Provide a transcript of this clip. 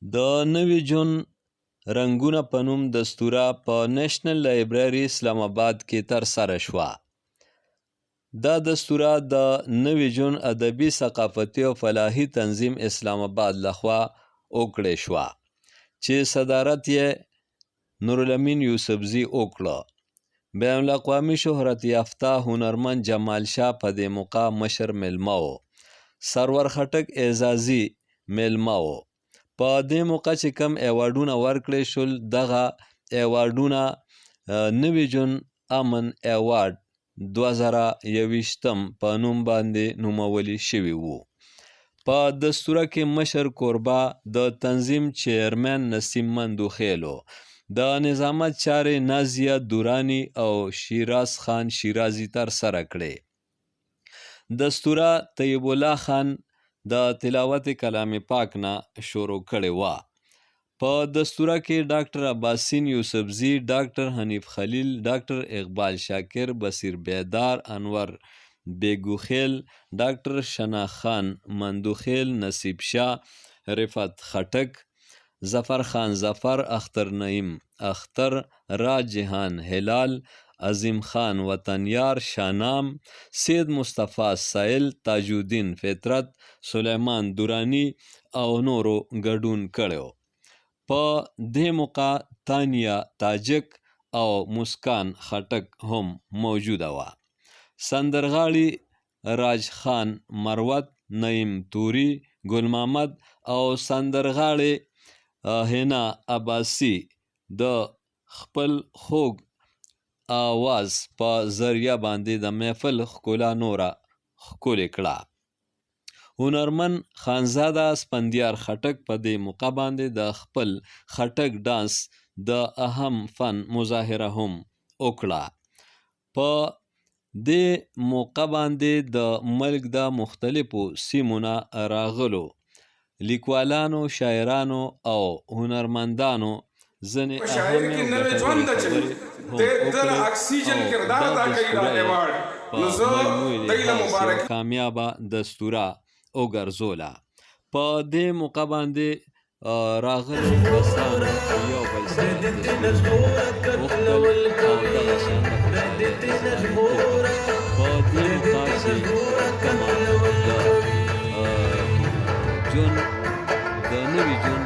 د نوي جون رنګونه په نوم دستوره په نیشنل لایبرري اسلام آباد کې ترسره شوه. دا دستوره د نوي جون ادبي ثقافتي او فلاحي تنظیم اسلام آباد لخوا وکړې شوه چې صدارت یې نورالامین یوسفزي وکړه. بین الاقوامي شهرت یافته هنرمند جمال شاه په دې موقع مشر میلمه و. سرور خټک اعزازي میلمه و. په دې موقع چې کم ایوارډونه ورکړی شول، دغه ایوارډونه نوي جون امن ایوارډ 2021 په نوم باندې نومولی شوي وو. په دستوره کې مشر کوربه د تنظیم چیرمن نسیم مندوخیل و. د نظامت چارې نازیه دورانی او شیراز خان شیرازي ترسره کړې. دستوره طیب الله خان د تلاوت کلام پاک نه شروع کړې وه. په دستوره کې ډاکټر عباسین یوسفزي، ډاکټر حنیف خلیل، ډاکټر اقبال شاکر، بصیر بیدار، انور بیګوخیل، ډاکټر شنا خان مندوخیل، نصیب شاه، رفعت خټک، ظفر خان ظفر، اختر نعیم اختر، راج جهان هلال، عظیم خان وطنیار، شانام، سید مصطفی سائل، تاج الدین فطرت، سلیمان دورانی او نورو ګډون کړی. په دې موقع تانیا تاجک او مسکان خټک هم موجوده وه. سندرغاړي راج خان مروت، نعیم توری، ګل محمد او سندرغاړي هینا عباسی د خپل خوږ آواز په ذریعه باندې د محفل ښکلا نوره ښکلې کړه. هنرمند خانزاده اسفندیار خټک په دې موقع باندې د خپل خټک ډانس د اهم فن مظاهره هم وکړه. په دې موقع باندې د ملک د مختلفو سیمو نه راغلو لیکوالانو، شاعرانو او هنرمندانو ځینې اهمې او ګټورې خبرې هم وکړې او دا دستوره یې په مجموعي لحاظ یوه کامیابه دستوره وګرځوله. په دې موقع باندې راغلو کسانو یو بل سره دستورونه وغوښتل او دغه شان په دې موقع چې کومه د نوي جون